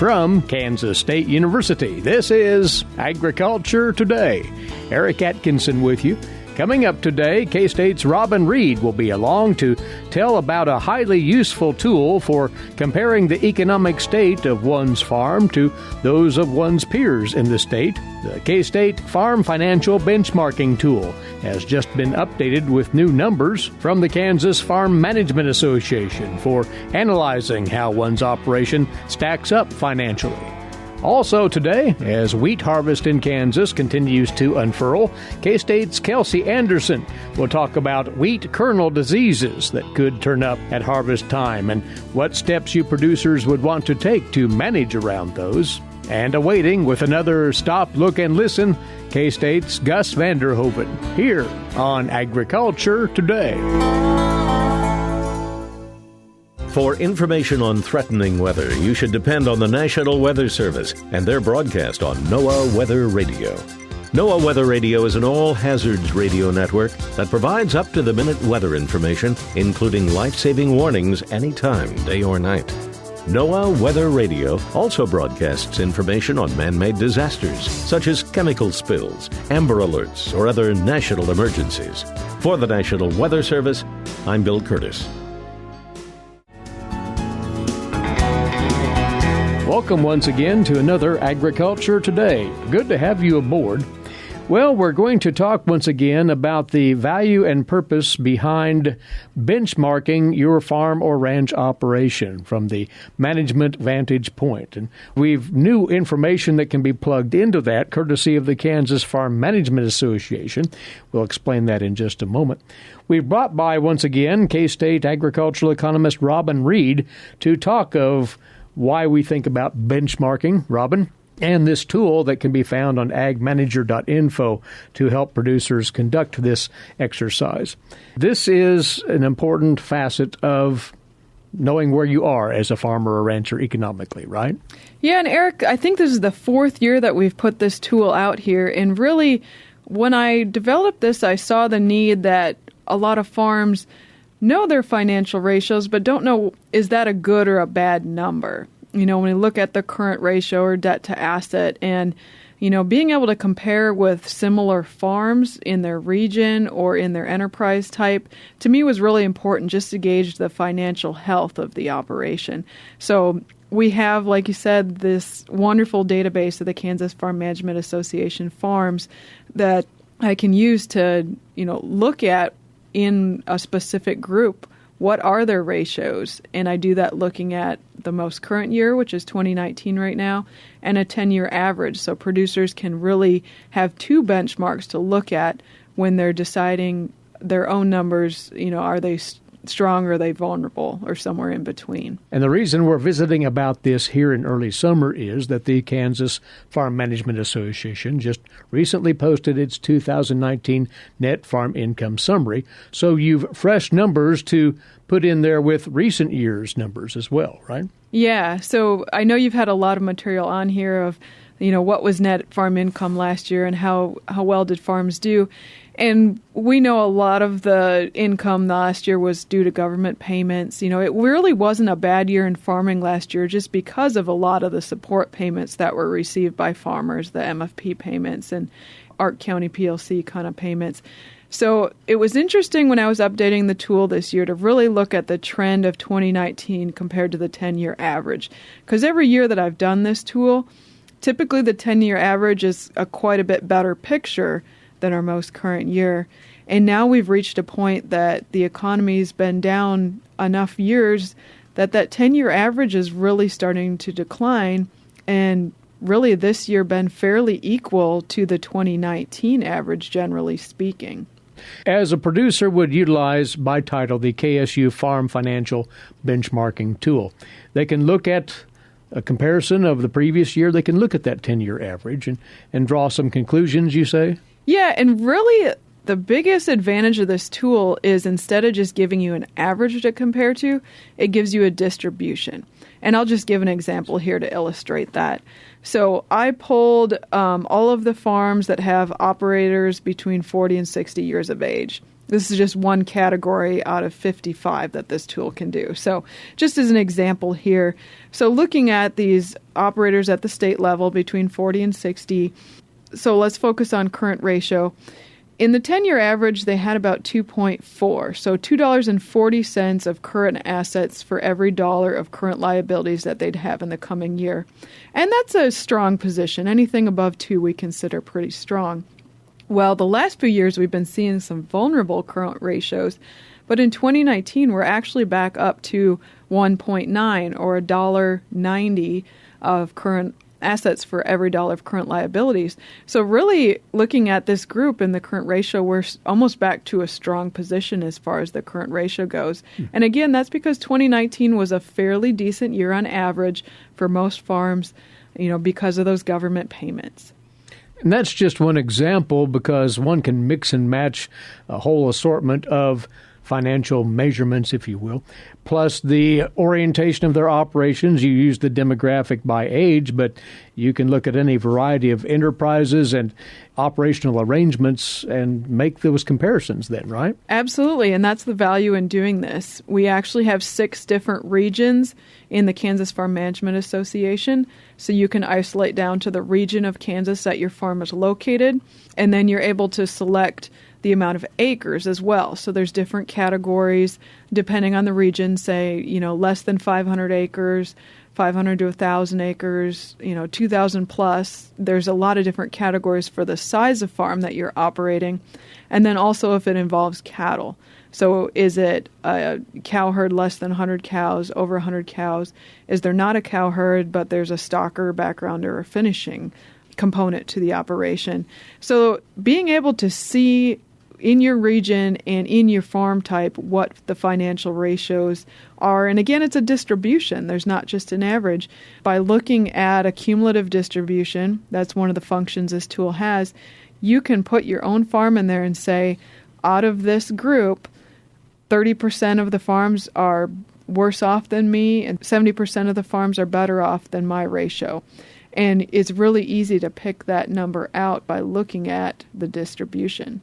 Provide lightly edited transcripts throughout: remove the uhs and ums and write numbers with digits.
from Kansas State University. This is Agriculture Today. Eric Atkinson with you. Coming up today, K-State's Robin Reid will be along to tell about a highly useful tool for comparing the economic state of one's farm to those of one's peers in the state. The K-State Farm Financial Benchmarking Tool has just been updated with new numbers from the Kansas Farm Management Association for analyzing how one's operation stacks up financially. Also today, as wheat harvest in Kansas continues to unfurl, K-State's Kelsey Andersen will talk about wheat kernel diseases that could turn up at harvest time and what steps you producers would want to take to manage around those. And awaiting with another Stop, Look, and Listen, K-State's Gus Vanderhoeven here on Agriculture Today. For information on threatening weather, you should depend on the National Weather Service and their broadcast on NOAA Weather Radio. NOAA Weather Radio is an all-hazards radio network that provides up-to-the-minute weather information, including life-saving warnings anytime, day or night. NOAA Weather Radio also broadcasts information on man-made disasters, such as chemical spills, Amber Alerts, or other national emergencies. For the National Weather Service, I'm Bill Curtis. Welcome once again to another Agriculture Today. Good to have you aboard. Well, we're going to talk once again about the value and purpose behind benchmarking your farm or ranch operation from the management vantage point. And we've new information that can be plugged into that, courtesy of the Kansas Farm Management Association. We'll explain that in just a moment. We've brought by once again K-State agricultural economist Robin Reid to talk of why we think about benchmarking, Robin, and this tool that can be found on agmanager.info to help producers conduct this exercise. This is an important facet of knowing where you are as a farmer or rancher economically, right? Yeah, and Eric, I think this is the fourth year that we've put this tool out here, and really, when I developed this, I saw the need that a lot of farms know their financial ratios, but don't know, is that a good or a bad number? You know, when we look at the current ratio or debt to asset and, you know, being able to compare with similar farms in their region or in their enterprise type, to me was really important just to gauge the financial health of the operation. So we have, like you said, this wonderful database of the Kansas Farm Management Association farms that I can use to, you know, look at in a specific group, what are their ratios? And I do that looking at the most current year, which is 2019 right now, and a 10-year average. So producers can really have two benchmarks to look at when they're deciding their own numbers. You know, are they strong or are they vulnerable or somewhere in between? And the reason we're visiting about this here in early summer is that the Kansas Farm Management Association just recently posted its 2019 Net Farm Income Summary. So you've fresh numbers to put in there with recent years' numbers as well, right? Yeah. So I know you've had a lot of material on here of, you know, what was net farm income last year and how well did farms do. And we know a lot of the income last year was due to government payments. You know, it really wasn't a bad year in farming last year just because of a lot of the support payments that were received by farmers, the MFP payments and Ark County PLC kind of payments. So it was interesting when I was updating the tool this year to really look at the trend of 2019 compared to the 10-year average. Because every year that I've done this tool, typically the 10-year average is a quite a bit better picture than our most current year. And now we've reached a point that the economy's been down enough years that 10-year average is really starting to decline, and really this year been fairly equal to the 2019 average, generally speaking. As a producer would utilize, by title, the KSU Farm Financial Benchmarking Tool. They can look at a comparison of the previous year. They can look at that 10-year average and draw some conclusions, you say? Yeah, and really the biggest advantage of this tool is instead of just giving you an average to compare to, it gives you a distribution. And I'll just give an example here to illustrate that. So I pulled all of the farms that have operators between 40 and 60 years of age. This is just one category out of 55 that this tool can do. So just as an example here, so looking at these operators at the state level between 40 and 60, so let's focus on current ratio. In the 10-year average, they had about 2.4, so $2.40 of current assets for every dollar of current liabilities that they'd have in the coming year. And that's a strong position. Anything above 2 we consider pretty strong. Well, the last few years we've been seeing some vulnerable current ratios, but in 2019 we're actually back up to 1.9 or $1.90 of current assets for every dollar of current liabilities. So really looking at this group in the current ratio, we're almost back to a strong position as far as the current ratio goes. And again, that's because 2019 was a fairly decent year on average for most farms, because of those government payments. And that's just one example, because one can mix and match a whole assortment of financial measurements, if you will, plus the orientation of their operations. You use the demographic by age, but you can look at any variety of enterprises and operational arrangements and make those comparisons then, right? Absolutely, and that's the value in doing this. We actually have 6 different regions in the Kansas Farm Management Association, so you can isolate down to the region of Kansas that your farm is located, and then you're able to select the amount of acres as well. So there's different categories depending on the region, say, less than 500 acres, 500 to 1,000 acres, 2,000 plus. There's a lot of different categories for the size of farm that you're operating. And then also if it involves cattle. So is it a cow herd less than 100 cows, over 100 cows? Is there not a cow herd, but there's a stocker background or a finishing component to the operation? So being able to see in your region and in your farm type what the financial ratios are. And again, it's a distribution. There's not just an average. By looking at a cumulative distribution, that's one of the functions this tool has, you can put your own farm in there and say, out of this group, 30% of the farms are worse off than me and 70% of the farms are better off than my ratio. And it's really easy to pick that number out by looking at the distribution.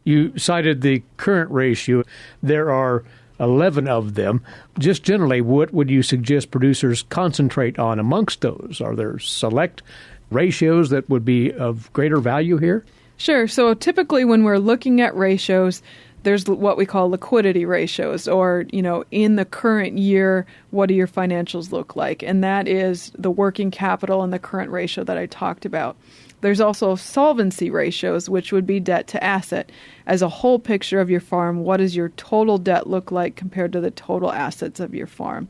You cited the current ratio. There are 11 of them. Just generally, what would you suggest producers concentrate on amongst those? Are there select ratios that would be of greater value here? Sure. So typically when we're looking at ratios, there's what we call liquidity ratios, or, in the current year, what do your financials look like? And that is the working capital and the current ratio that I talked about. There's also solvency ratios, which would be debt to asset. As a whole picture of your farm, what does your total debt look like compared to the total assets of your farm?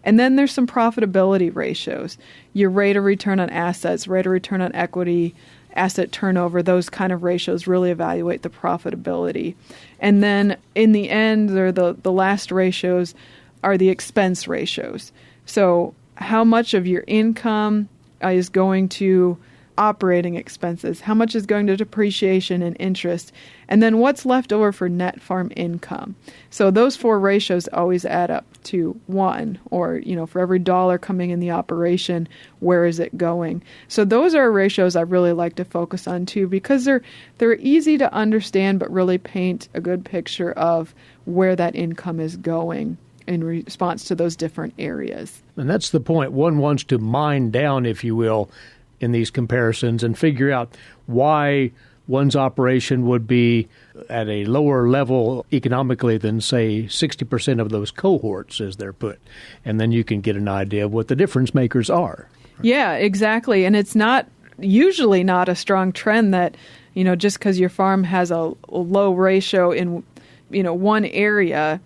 And then there's some profitability ratios. Your rate of return on assets, rate of return on equity, asset turnover, those kind of ratios really evaluate the profitability. And then in the end, the last ratios are the expense ratios. So how much of your income is going to operating expenses, how much is going to depreciation and interest, and then what's left over for net farm income. So those 4 ratios always add up to 1, or, for every dollar coming in the operation, where is it going? So those are ratios I really like to focus on too, because they're easy to understand, but really paint a good picture of where that income is going in response to those different areas. And that's the point. One wants to mine down, if you will, in these comparisons and figure out why one's operation would be at a lower level economically than, say, 60% of those cohorts, as they're put. And then you can get an idea of what the difference makers are. Yeah, exactly. And it's usually not a strong trend that, just because your farm has a low ratio in, one area,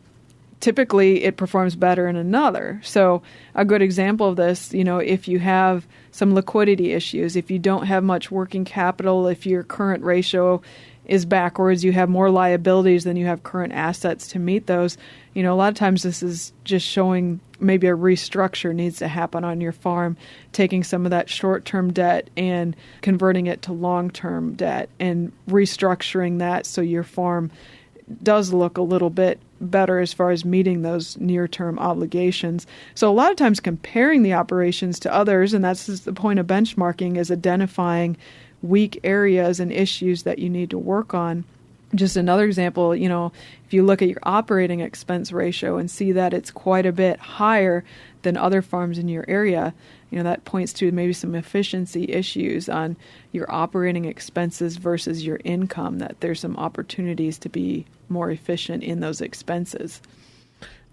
typically it performs better in another. So a good example of this, if you have some liquidity issues, if you don't have much working capital, if your current ratio is backwards, you have more liabilities than you have current assets to meet those, a lot of times this is just showing maybe a restructure needs to happen on your farm, taking some of that short-term debt and converting it to long-term debt and restructuring that so your farm does look a little bit better as far as meeting those near-term obligations. So a lot of times comparing the operations to others, and that's the point of benchmarking, is identifying weak areas and issues that you need to work on. Just another example, if you look at your operating expense ratio and see that it's quite a bit higher than other farms in your area, that points to maybe some efficiency issues on your operating expenses versus your income, that there's some opportunities to be more efficient in those expenses.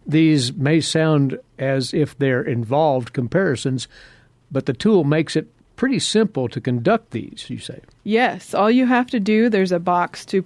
These may sound as if they're involved comparisons, but the tool makes it pretty simple to conduct these, you say. Yes. All you have to do, there's a box to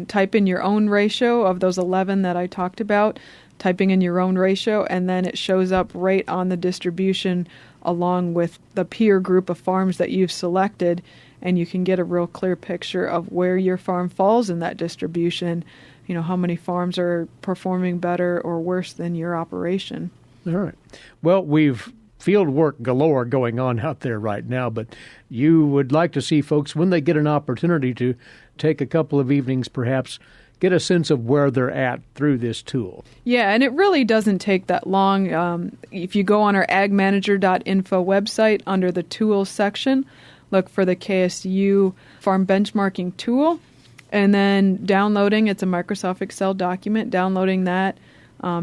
type in your own ratio of those 11 that I talked about, typing in your own ratio, and then it shows up right on the distribution along with the peer group of farms that you've selected, and you can get a real clear picture of where your farm falls in that distribution, how many farms are performing better or worse than your operation. All right. Well, we've field work galore going on out there right now, but you would like to see folks, when they get an opportunity to take a couple of evenings perhaps, get a sense of where they're at through this tool. Yeah, and it really doesn't take that long. If you go on our agmanager.info website under the tools section, look for the KSU farm benchmarking tool, and then downloading, it's a Microsoft Excel document, downloading that,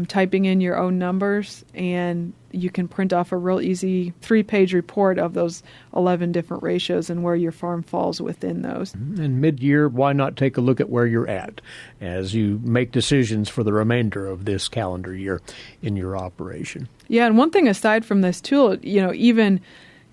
typing in your own numbers, and you can print off a real easy 3-page report of those 11 different ratios and where your farm falls within those. And mid-year, why not take a look at where you're at as you make decisions for the remainder of this calendar year in your operation? Yeah, and one thing aside from this tool, even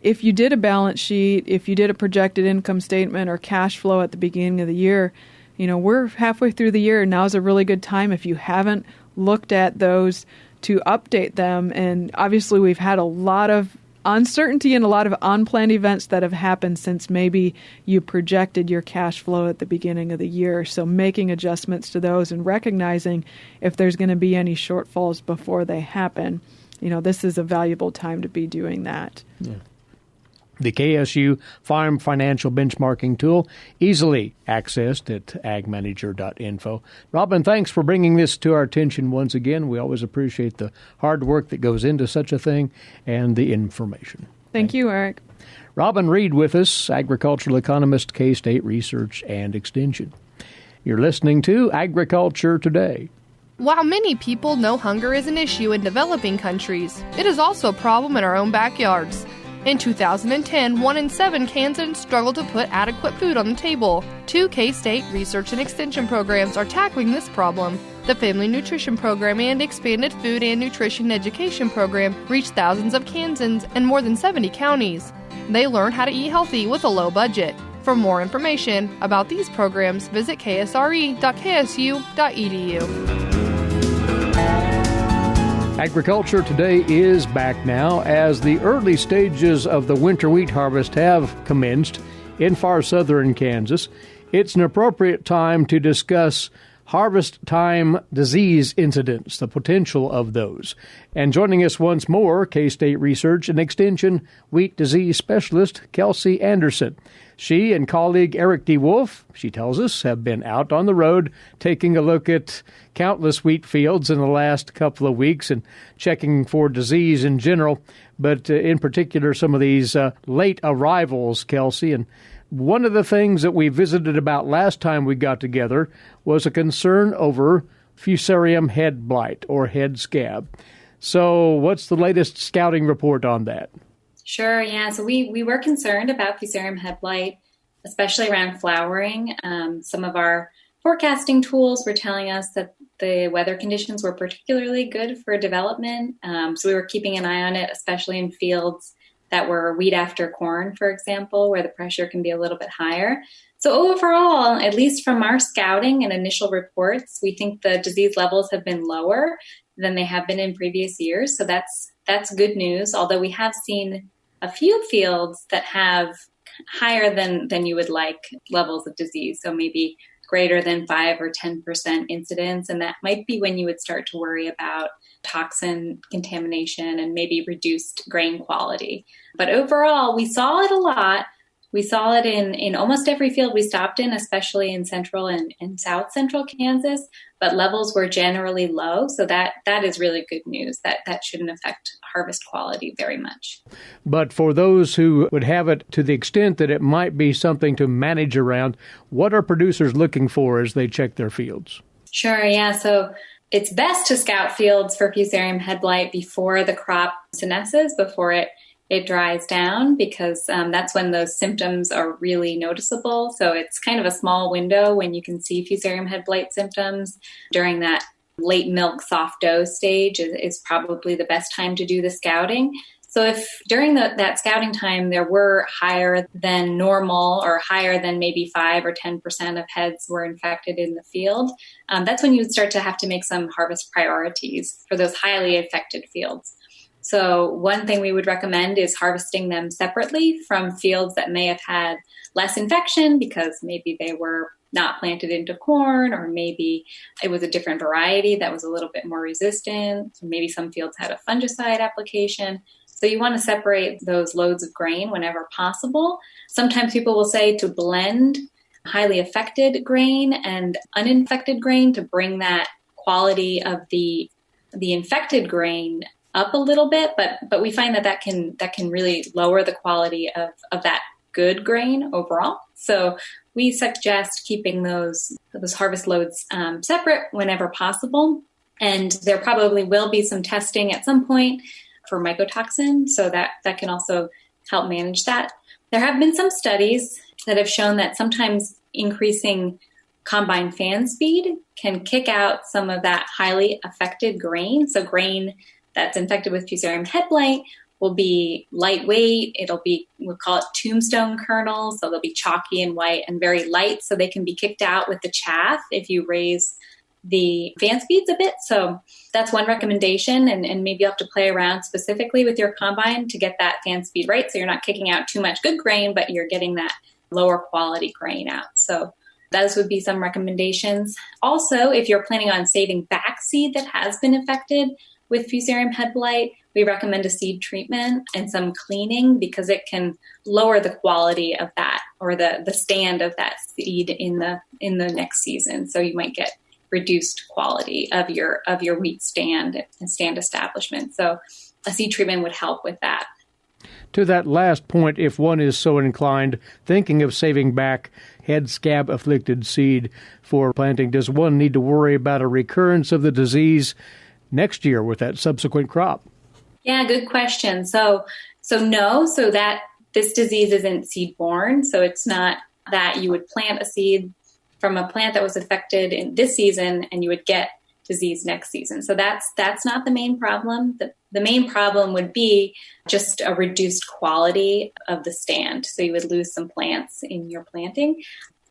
if you did a balance sheet, if you did a projected income statement or cash flow at the beginning of the year, we're halfway through the year. Now's a really good time if you haven't looked at those to update them. And obviously we've had a lot of uncertainty and a lot of unplanned events that have happened since maybe you projected your cash flow at the beginning of the year. So making adjustments to those and recognizing if there's going to be any shortfalls before they happen, this is a valuable time to be doing that. Yeah. The KSU Farm Financial Benchmarking Tool, easily accessed at agmanager.info. Robin, thanks for bringing this to our attention once again. We always appreciate the hard work that goes into such a thing and the information. Thank you, Eric. Robin Reid with us, agricultural economist, K-State Research and Extension. You're listening to Agriculture Today. While many people know hunger is an issue in developing countries, it is also a problem in our own backyards. In 2010, 1 in 7 Kansans struggle to put adequate food on the table. 2 K-State Research and Extension programs are tackling this problem. The Family Nutrition Program and Expanded Food and Nutrition Education Program reach thousands of Kansans in more than 70 counties. They learn how to eat healthy with a low budget. For more information about these programs, visit ksre.ksu.edu. Agriculture Today is back now as the early stages of the winter wheat harvest have commenced in far southern Kansas. It's an appropriate time to discuss harvest time disease incidents, the potential of those. And joining us once more, K-State Research and Extension Wheat Disease Specialist Kelsey Andersen. She and colleague Eric D. Wolf, she tells us, have been out on the road taking a look at countless wheat fields in the last couple of weeks and checking for disease in general, but in particular some of these late arrivals, Kelsey. And one of the things that we visited about last time we got together was a concern over fusarium head blight or head scab. So what's the latest scouting report on that? Sure, yeah. So we were concerned about fusarium head blight, especially around flowering. Some of our forecasting tools were telling us that the weather conditions were particularly good for development. So we were keeping an eye on it, especially in fields that were wheat after corn, for example, where the pressure can be a little bit higher. So overall, at least from our scouting and initial reports, we think the disease levels have been lower than they have been in previous years. So that's good news, although we have seen a few fields that have higher than you would like levels of disease. So maybe greater than 5 or 10% incidence. And that might be when you would start to worry about toxin contamination and maybe reduced grain quality. But overall, we saw it a lot We saw it in almost every field we stopped in, especially in central and south central Kansas, but levels were generally low. So that is really good news. That shouldn't affect harvest quality very much. But for those who would have it to the extent that it might be something to manage around, what are producers looking for as they check their fields? Sure, yeah. So it's best to scout fields for Fusarium head blight before the crop senesces, before it dries down, because that's when those symptoms are really noticeable. So it's kind of a small window when you can see Fusarium head blight symptoms. During that late milk soft dough stage is probably the best time to do the scouting. So if during that scouting time there were higher than normal or higher than maybe 5 or 10% of heads were infected in the field, that's when you would start to have to make some harvest priorities for those highly affected fields. So one thing we would recommend is harvesting them separately from fields that may have had less infection because maybe they were not planted into corn, or maybe it was a different variety that was a little bit more resistant. Maybe some fields had a fungicide application. So you want to separate those loads of grain whenever possible. Sometimes people will say to blend highly affected grain and uninfected grain to bring that quality of the infected grain up a little bit, but we find that can really lower the quality of that good grain overall. So we suggest keeping those harvest loads separate whenever possible. And there probably will be some testing at some point for mycotoxin, so that can also help manage that. There have been some studies that have shown that sometimes increasing combine fan speed can kick out some of that highly affected grain. So grain that's infected with Fusarium head blight will be lightweight. We'll call it tombstone kernels. So they'll be chalky and white and very light. So they can be kicked out with the chaff if you raise the fan speeds a bit. So that's one recommendation. And maybe you have to play around specifically with your combine to get that fan speed right. So you're not kicking out too much good grain, but you're getting that lower quality grain out. So those would be some recommendations. Also, if you're planning on saving back seed that has been affected with Fusarium head blight, we recommend a seed treatment and some cleaning because it can lower the quality of that or the stand of that seed in the next season. So you might get reduced quality of your wheat stand and stand establishment. So a seed treatment would help with that. To that last point, if one is so inclined, thinking of saving back head scab afflicted seed for planting, does one need to worry about a recurrence of the disease next year with that subsequent crop? Yeah, good question. So no, so that this disease isn't seed borne. So it's not that you would plant a seed from a plant that was affected in this season and you would get disease next season. So that's not the main problem. The main problem would be just a reduced quality of the stand. So you would lose some plants in your planting.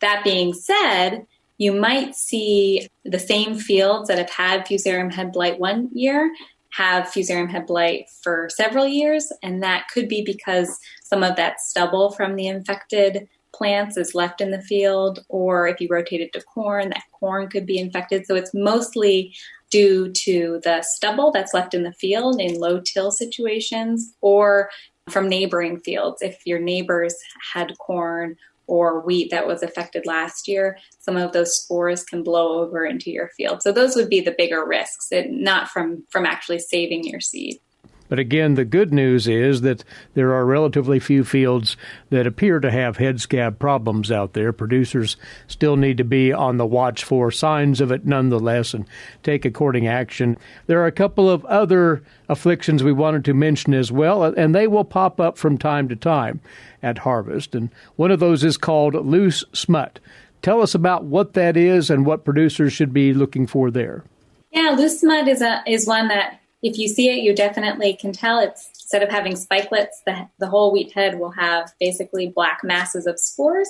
That being said, you might see the same fields that have had Fusarium head blight one year have Fusarium head blight for several years. And that could be because some of that stubble from the infected plants is left in the field, or if you rotate it to corn, that corn could be infected. So it's mostly due to the stubble that's left in the field in low till situations, or from neighboring fields. If your neighbors had corn or wheat that was affected last year, some of those spores can blow over into your field. So those would be the bigger risks, not from actually saving your seed. But again, the good news is that there are relatively few fields that appear to have head scab problems out there. Producers still need to be on the watch for signs of it nonetheless and take according action. There are a couple of other afflictions we wanted to mention as well, and they will pop up from time to time at harvest. And one of those is called loose smut. Tell us about what that is and what producers should be looking for there. Yeah, loose smut is one that if you see it, you definitely can tell. It's instead of having spikelets, the whole wheat head will have basically black masses of spores.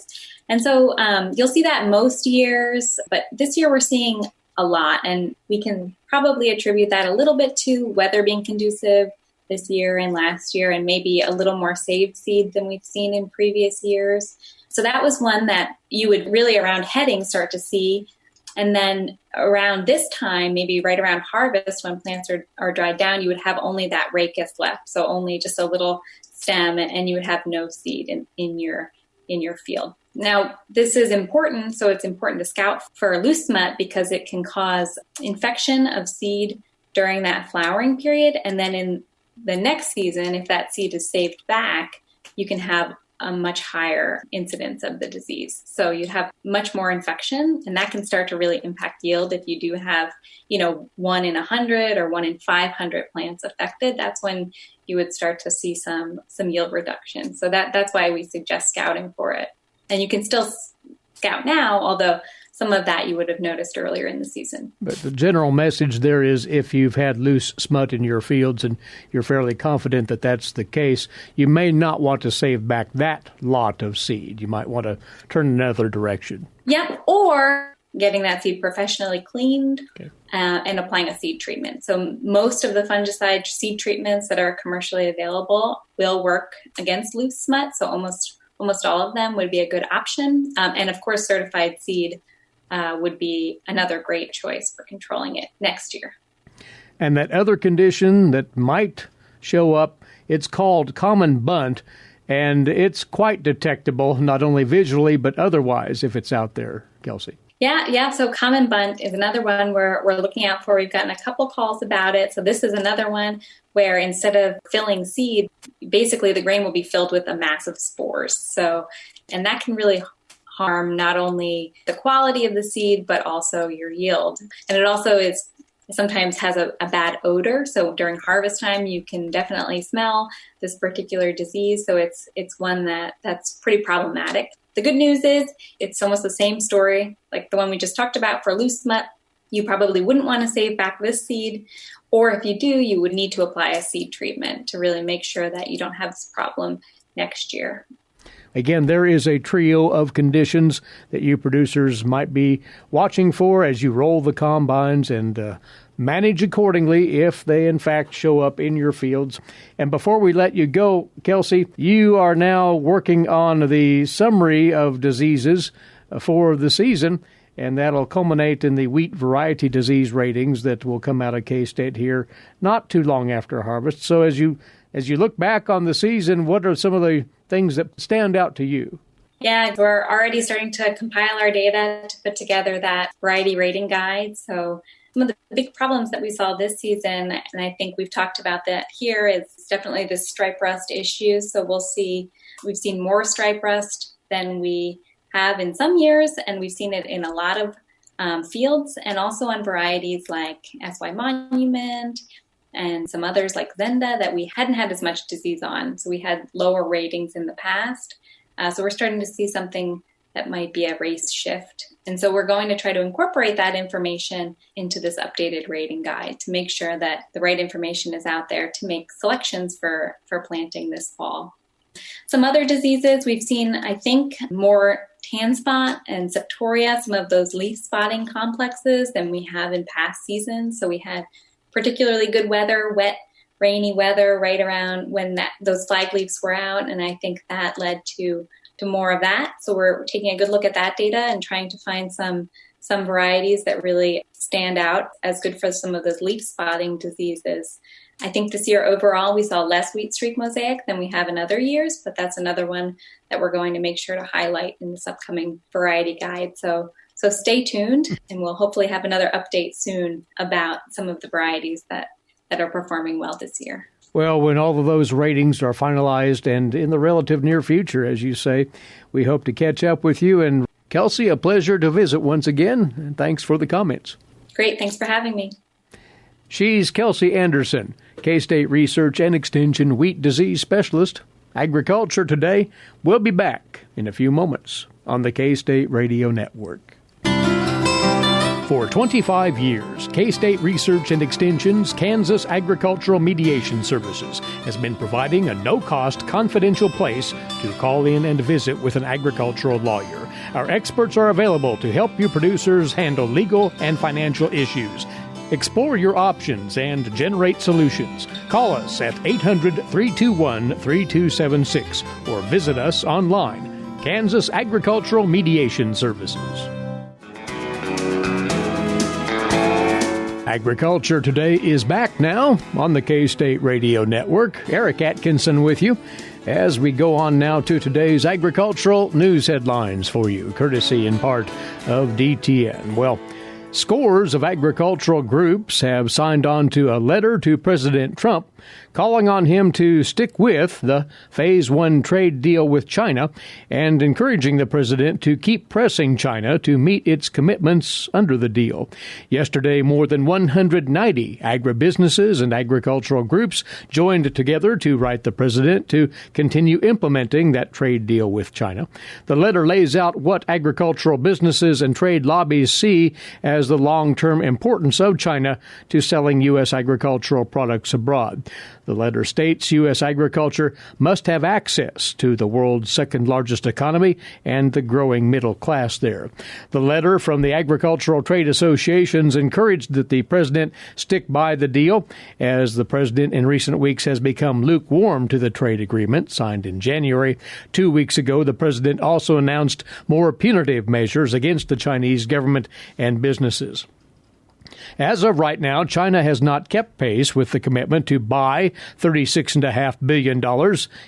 And so you'll see that most years, but this year we're seeing a lot. And we can probably attribute that a little bit to weather being conducive this year and last year, and maybe a little more saved seed than we've seen in previous years. So that was one that you would really around heading start to see. And then around this time, maybe right around harvest, when plants are dried down, you would have only that rachis left. So only just a little stem, and you would have no seed in your in your field. Now, this is important, so it's important to scout for loose smut because it can cause infection of seed during that flowering period. And then in the next season, if that seed is saved back, you can have a much higher incidence of the disease. So you'd have much more infection, and that can start to really impact yield. If you do have, 1 in 100 or 1 in 500 plants affected, that's when you would start to see some yield reduction. So that's why we suggest scouting for it. And you can still scout now, although some of that you would have noticed earlier in the season. But the general message there is if you've had loose smut in your fields and you're fairly confident that that's the case, you may not want to save back that lot of seed. You might want to turn another direction. Yep, or getting that seed professionally cleaned and applying a seed treatment. So most of the fungicide seed treatments that are commercially available will work against loose smut. So almost all of them would be a good option. And of course, certified seed would be another great choice for controlling it next year. And that other condition that might show up, it's called common bunt, and it's quite detectable, not only visually, but otherwise, if it's out there, Kelsey. Yeah. So common bunt is another one we're looking out for. We've gotten a couple calls about it. So this is another one where instead of filling seed, basically the grain will be filled with a mass of spores. And that can really harm not only the quality of the seed, but also your yield. And it also sometimes has a bad odor. So during harvest time, you can definitely smell this particular disease. So it's one that's pretty problematic. The good news is it's almost the same story like the one we just talked about for loose smut. You probably wouldn't want to save back this seed, or if you do, you would need to apply a seed treatment to really make sure that you don't have this problem next year. Again, there is a trio of conditions that you producers might be watching for as you roll the combines and manage accordingly if they, in fact, show up in your fields. And before we let you go, Kelsey, you are now working on the summary of diseases for the season, and that'll culminate in the wheat variety disease ratings that will come out of K-State here not too long after harvest. So as you look back on the season, what are some of the things that stand out to you? Yeah, we're already starting to compile our data to put together that variety rating guide. So some of the big problems that we saw this season, and I think we've talked about that here, is definitely this stripe rust issue. So we've seen more stripe rust than we have in some years, and we've seen it in a lot of fields and also on varieties like SY Monument and some others like Zenda that we hadn't had as much disease on. So we had lower ratings in the past. So we're starting to see something that might be a race shift. And so we're going to try to incorporate that information into this updated rating guide to make sure that the right information is out there to make selections for planting this fall. Some other diseases we've seen, I think, more tan spot and septoria, some of those leaf spotting complexes than we have in past seasons. So we had particularly good weather, wet, rainy weather right around when those flag leaves were out. And I think that led to more of that. So we're taking a good look at that data and trying to find some varieties that really stand out as good for some of those leaf spotting diseases. I think this year overall we saw less wheat streak mosaic than we have in other years, but that's another one that we're going to make sure to highlight in this upcoming variety guide. So stay tuned, and we'll hopefully have another update soon about some of the varieties that are performing well this year. Well, when all of those ratings are finalized and in the relative near future, as you say, we hope to catch up with you. And Kelsey, a pleasure to visit once again. And thanks for the comments. Great. Thanks for having me. She's Kelsey Andersen, K-State Research and Extension Wheat Disease Specialist. Agriculture Today. We'll be back in a few moments on the K-State Radio Network. For 25 years, K-State Research and Extension's Kansas Agricultural Mediation Services has been providing a no-cost, confidential place to call in and visit with an agricultural lawyer. Our experts are available to help you producers handle legal and financial issues. Explore your options and generate solutions. Call us at 800-321-3276 or visit us online. Kansas Agricultural Mediation Services. Agriculture Today is back now on the K-State Radio Network. Eric Atkinson with you as we go on now to today's agricultural news headlines for you, courtesy in part of DTN. Well, scores of agricultural groups have signed on to a letter to President Trump calling on him to stick with the Phase 1 trade deal with China and encouraging the president to keep pressing China to meet its commitments under the deal. Yesterday, more than 190 agribusinesses and agricultural groups joined together to write the president to continue implementing that trade deal with China. The letter lays out what agricultural businesses and trade lobbies see as the long-term importance of China to selling U.S. agricultural products abroad. The letter states U.S. agriculture must have access to the world's second-largest economy and the growing middle class there. The letter from the agricultural trade associations encouraged that the president stick by the deal, as the president in recent weeks has become lukewarm to the trade agreement signed in January. 2 weeks ago, the president also announced more punitive measures against the Chinese government and businesses. As of right now, China has not kept pace with the commitment to buy $36.5 billion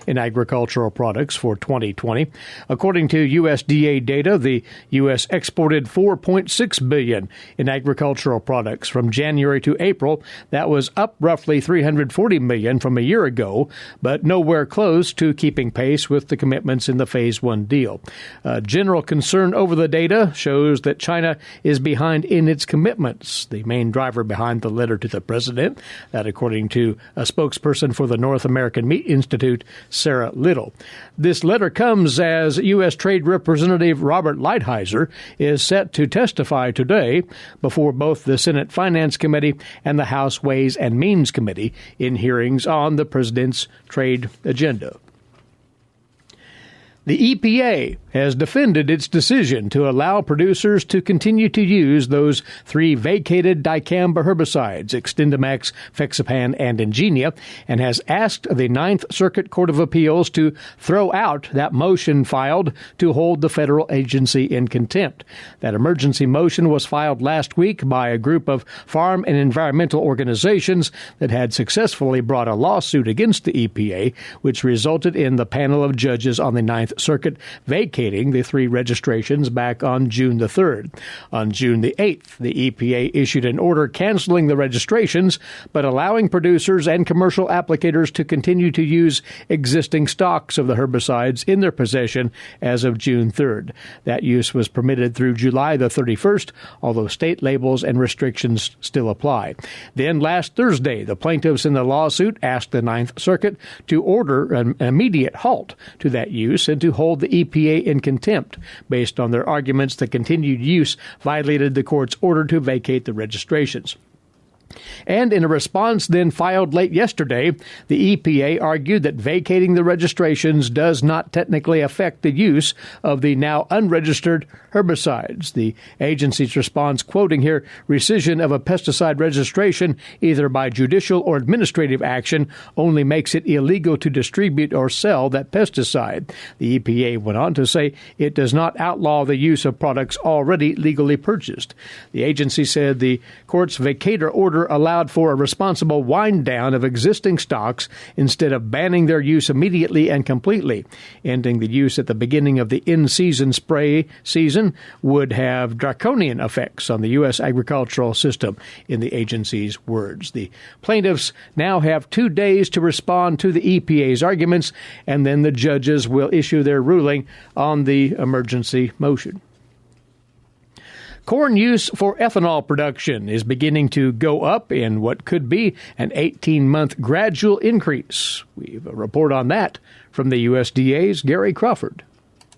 in agricultural products for 2020. According to USDA data, the U.S. exported $4.6 billion in agricultural products from January to April. That was up roughly $340 million from a year ago, but nowhere close to keeping pace with the commitments in the Phase 1 deal. General concern over the data shows that China is behind in its commitments. The main driver behind the letter to the president, that according to a spokesperson for the North American Meat Institute, Sarah Little. This letter comes as U.S. Trade Representative Robert Lighthizer is set to testify today before both the Senate Finance Committee and the House Ways and Means Committee in hearings on the president's trade agenda. The EPA has defended its decision to allow producers to continue to use those 3 vacated dicamba herbicides, XtendiMax, Fexapan, and Ingenia, and has asked the Ninth Circuit Court of Appeals to throw out that motion filed to hold the federal agency in contempt. That emergency motion was filed last week by a group of farm and environmental organizations that had successfully brought a lawsuit against the EPA, which resulted in the panel of judges on the Ninth Circuit vacating the 3 registrations back on June the 3rd. On June the 8th, the EPA issued an order canceling the registrations, but allowing producers and commercial applicators to continue to use existing stocks of the herbicides in their possession as of June 3rd. That use was permitted through July the 31st, although state labels and restrictions still apply. Then last Thursday, the plaintiffs in the lawsuit asked the Ninth Circuit to order an immediate halt to that use and to hold the EPA in contempt based on their arguments that continued use violated the court's order to vacate the registrations. And in a response then filed late yesterday, the EPA argued that vacating the registrations does not technically affect the use of the now unregistered herbicides. The agency's response, quoting here, rescission of a pesticide registration, either by judicial or administrative action, only makes it illegal to distribute or sell that pesticide. The EPA went on to say it does not outlaw the use of products already legally purchased. The agency said the court's vacator order allowed for a responsible wind-down of existing stocks instead of banning their use immediately and completely. Ending the use at the beginning of the in-season spray season would have draconian effects on the U.S. agricultural system, in the agency's words. The plaintiffs now have 2 days to respond to the EPA's arguments, and then the judges will issue their ruling on the emergency motion. Corn use for ethanol production is beginning to go up in what could be an 18-month gradual increase. We have a report on that from the USDA's Gary Crawford.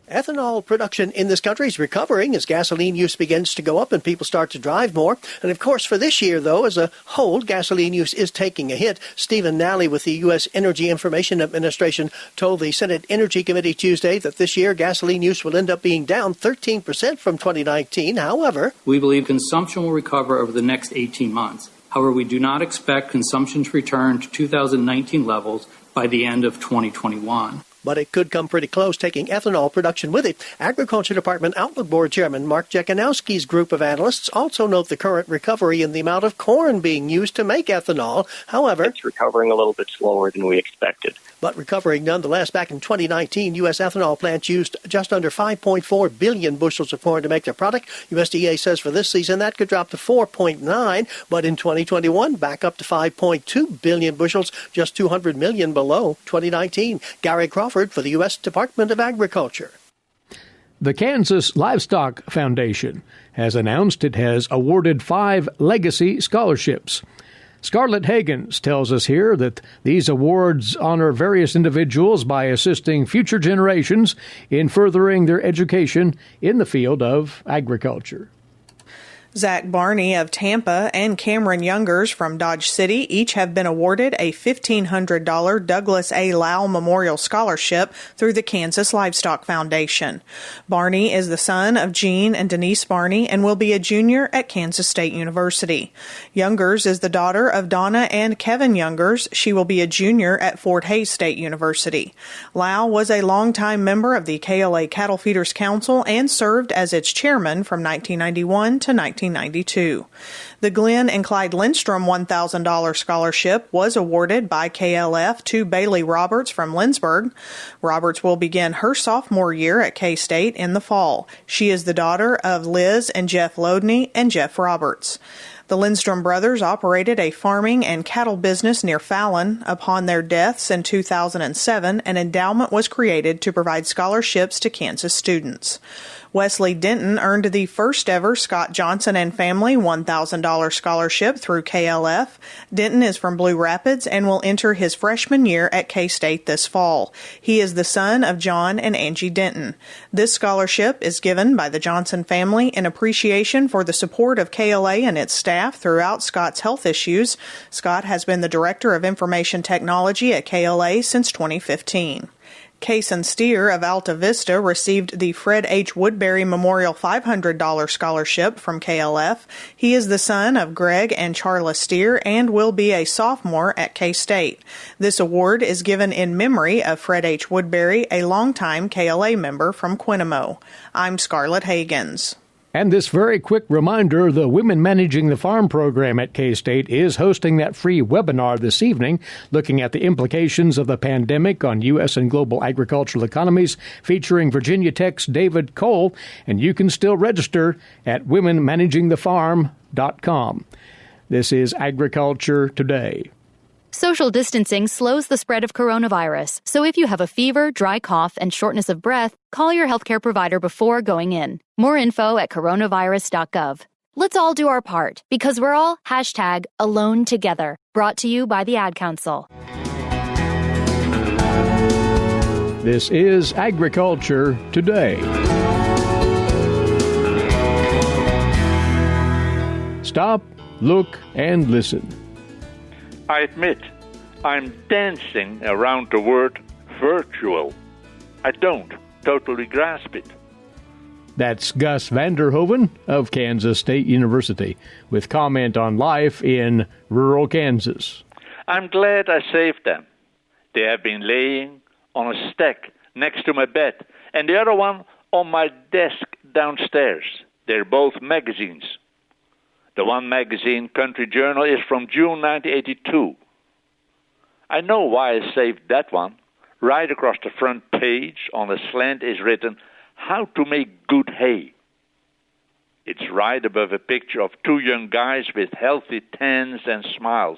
Ethanol production in this country is recovering as gasoline use begins to go up and people start to drive more. And of course, for this year, though, as a whole, gasoline use is taking a hit. Stephen Nally with the U.S. Energy Information Administration told the Senate Energy Committee Tuesday that this year gasoline use will end up being down 13% from 2019. However, we believe consumption will recover over the next 18 months. However, we do not expect consumption to return to 2019 levels by the end of 2021. but it could come pretty close, taking ethanol production with it. Agriculture Department Outlook Board Chairman Mark Jekanowski's group of analysts also note the current recovery in the amount of corn being used to make ethanol. However, it's recovering a little bit slower than we expected. But recovering nonetheless. Back in 2019, U.S. ethanol plants used just under 5.4 billion bushels of corn to make their product. USDA says for this season that could drop to 4.9, but in 2021, back up to 5.2 billion bushels, just 200 million below 2019. Gary Crawford for the U.S. Department of Agriculture. The Kansas Livestock Foundation has announced it has awarded 5 legacy scholarships. Scarlett Hagens tells us here that these awards honor various individuals by assisting future generations in furthering their education in the field of agriculture. Zach Barney of Tampa and Cameron Youngers from Dodge City each have been awarded a $1,500 Douglas A. Lau Memorial Scholarship through the Kansas Livestock Foundation. Barney is the son of Gene and Denise Barney and will be a junior at Kansas State University. Youngers is the daughter of Donna and Kevin Youngers. She will be a junior at Fort Hays State University. Lau was a longtime member of the KLA Cattle Feeders Council and served as its chairman from 1991 to 1992. The Glenn and Clyde Lindstrom $1,000 scholarship was awarded by KLF to Bailey Roberts from Lindsborg. Roberts will begin her sophomore year at K-State in the fall. She is the daughter of Liz and Jeff Lodney and Jeff Roberts. The Lindstrom brothers operated a farming and cattle business near Fallon. Upon their deaths in 2007, an endowment was created to provide scholarships to Kansas students. Wesley Denton earned the first ever Scott Johnson and Family $1,000 scholarship through KLF. Denton is from Blue Rapids and will enter his freshman year at K-State this fall. He is the son of John and Angie Denton. This scholarship is given by the Johnson family in appreciation for the support of KLA and its staff throughout Scott's health issues. Scott has been the Director of Information Technology at KLA since 2015. Cason Steer of Alta Vista received the Fred H. Woodbury Memorial $500 scholarship from KLF. He is the son of Greg and Charla Steer and will be a sophomore at K-State. This award is given in memory of Fred H. Woodbury, a longtime KLA member from Quinamo. I'm Scarlett Hagens. And this very quick reminder, the Women Managing the Farm program at K-State is hosting that free webinar this evening, looking at the implications of the pandemic on U.S. and global agricultural economies, featuring Virginia Tech's David Cole, and you can still register at womenmanagingthefarm.com. This is Agriculture Today. Social distancing slows the spread of coronavirus, so if you have a fever, dry cough, and shortness of breath, call your healthcare provider before going in. More info at coronavirus.gov. Let's all do our part, because we're all #AloneTogether. Brought to you by the Ad Council. This is Agriculture Today. Stop, look, and listen. I admit, I'm dancing around the word virtual. I don't totally grasp it. That's Gus Vanderhoeven of Kansas State University with comment on life in rural Kansas. I'm glad I saved them. They have been laying on a stack next to my bed and the other one on my desk downstairs. They're both magazines. The one magazine, Country Journal, is from June 1982. I know why I saved that one. Right across the front page on a slant is written, How to Make Good Hay. It's right above a picture of 2 young guys with healthy tans and smiles.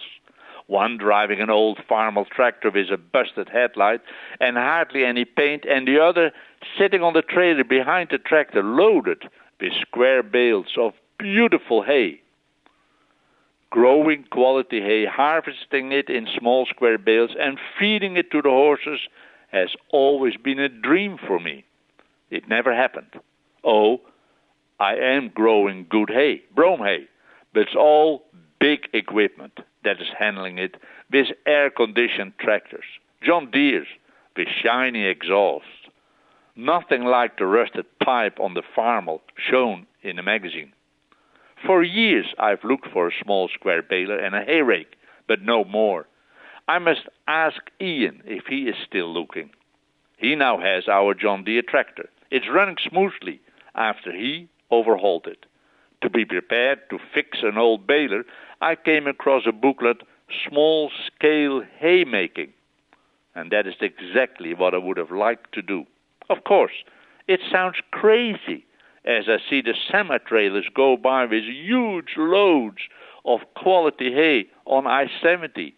One driving an old farmer tractor with a busted headlight and hardly any paint, and the other sitting on the trailer behind the tractor loaded with square bales of beautiful hay. Growing quality hay, harvesting it in small square bales, and feeding it to the horses has always been a dream for me. It never happened. Oh, I am growing good hay, brome hay, but it's all big equipment that is handling it with air-conditioned tractors, John Deere's with shiny exhaust. Nothing like the rusted pipe on the farm shown in the magazine. For years I've looked for a small square baler and a hay rake, but no more. I must ask Ian if he is still looking. He now has our John Deere tractor. It's running smoothly after he overhauled it. To be prepared to fix an old baler, I came across a booklet, Small Scale Haymaking. And that is exactly what I would have liked to do. Of course, it sounds crazy as I see the semi-trailers go by with huge loads of quality hay on I-70.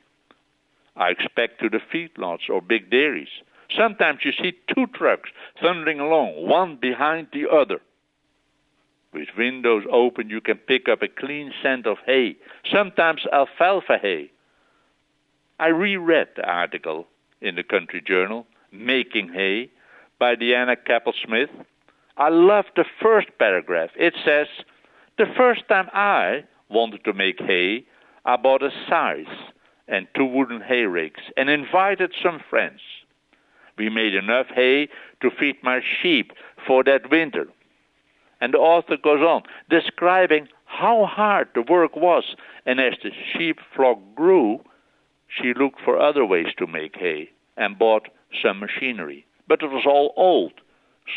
I expect to the feedlots or big dairies. Sometimes you see two trucks thundering along, one behind the other. With windows open, you can pick up a clean scent of hay, sometimes alfalfa hay. I reread the article in the Country Journal, Making Hay, by Deanna Capel-Smith. I love the first paragraph. It says, the first time I wanted to make hay, I bought a scythe and 2 wooden hay rakes and invited some friends. We made enough hay to feed my sheep for that winter. And the author goes on, describing how hard the work was, and as the sheep flock grew, she looked for other ways to make hay and bought some machinery. But it was all old,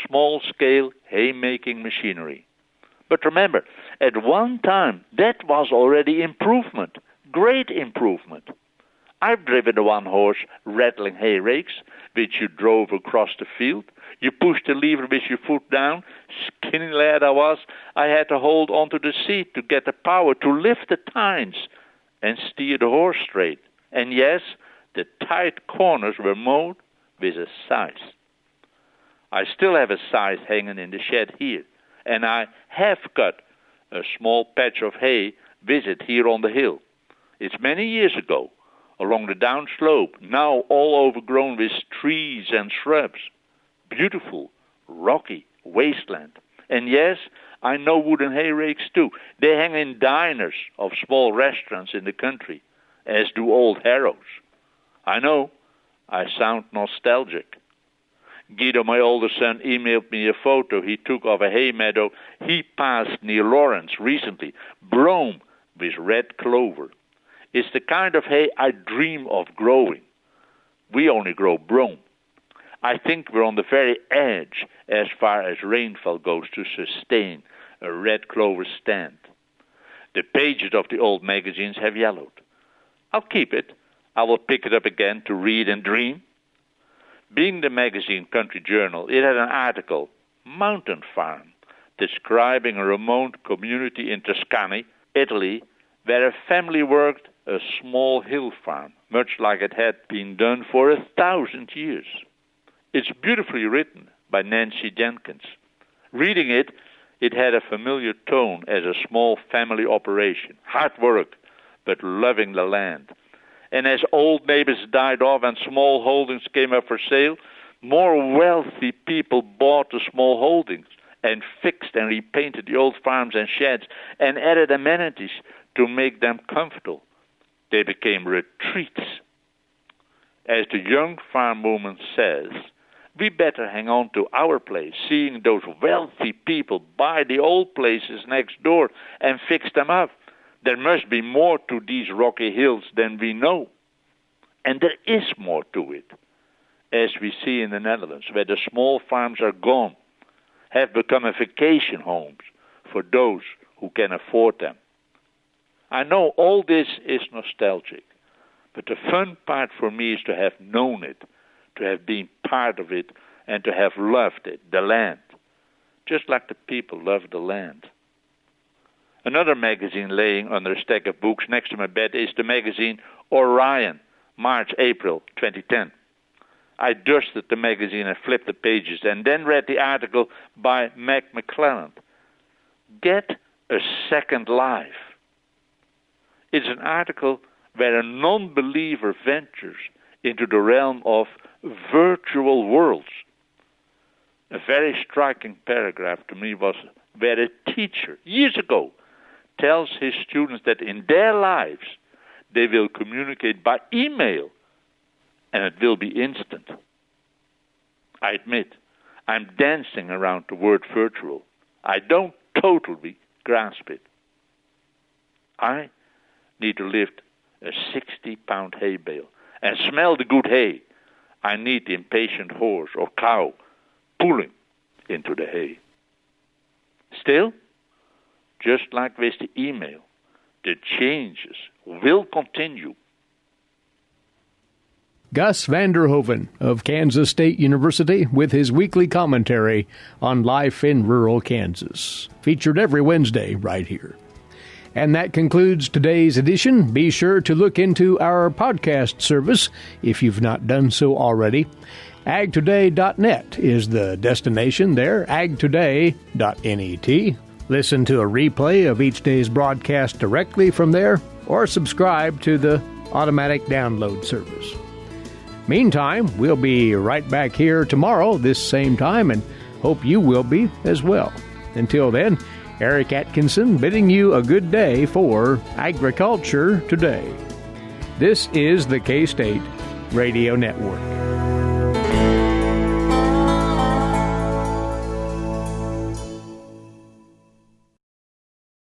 small-scale hay-making machinery. But remember, at one time, that was already improvement, great improvement. I've driven a one-horse rattling hay rakes, which you drove across the field. You pushed the lever with your foot down. Skinny lad I was, I had to hold onto the seat to get the power to lift the tines and steer the horse straight. And yes, the tight corners were mowed with a scythe. I still have a scythe hanging in the shed here, and I have cut a small patch of hay with it here on the hill. It's many years ago, along the downslope, now all overgrown with trees and shrubs. Beautiful, rocky wasteland. And yes, I know wooden hay rakes too. They hang in diners of small restaurants in the country, as do old harrows. I know, I sound nostalgic. Guido, my older son, emailed me a photo he took of a hay meadow he passed near Lawrence recently, brome with red clover. It's the kind of hay I dream of growing. We only grow brome. I think we're on the very edge as far as rainfall goes to sustain a red clover stand. The pages of the old magazines have yellowed. I'll keep it. I will pick it up again to read and dream. Being the magazine Country Journal, it had an article, Mountain Farm, describing a remote community in Tuscany, Italy, where a family worked a small hill farm, much like it had been done for 1,000 years. It's beautifully written by Nancy Jenkins. Reading it, it had a familiar tone as a small family operation, hard work, but loving the land. And as old neighbors died off and small holdings came up for sale, more wealthy people bought the small holdings and fixed and repainted the old farms and sheds and added amenities to make them comfortable. They became retreats. As the young farm movement says, we better hang on to our place, seeing those wealthy people buy the old places next door and fix them up. There must be more to these rocky hills than we know. And there is more to it, as we see in the Netherlands, where the small farms are gone, have become a vacation homes for those who can afford them. I know all this is nostalgic, but the fun part for me is to have known it, to have been part of it, and to have loved it, the land, just like the people love the land. Another magazine laying under a stack of books next to my bed is the magazine Orion, March, April 2010. I dusted the magazine and flipped the pages and then read the article by Meg McClelland, Get a Second Life. It's an article where a non-believer ventures into the realm of virtual worlds. A very striking paragraph to me was where a teacher, years ago, tells his students that in their lives they will communicate by email and it will be instant. I admit, I'm dancing around the word virtual. I don't totally grasp it. I need to lift a 60-pound hay bale and smell the good hay. I need the impatient horse or cow pulling into the hay. Still, just like with the email, the changes will continue. Gus Vander Hoeven of Kansas State University with his weekly commentary on life in rural Kansas, featured every Wednesday right here. And that concludes today's edition. Be sure to look into our podcast service if you've not done so already. agtoday.net is the destination there, agtoday.net. Listen to a replay of each day's broadcast directly from there, or subscribe to the automatic download service. Meantime, we'll be right back here tomorrow, this same time, and hope you will be as well. Until then, Eric Atkinson bidding you a good day for Agriculture Today. This is the K-State Radio Network.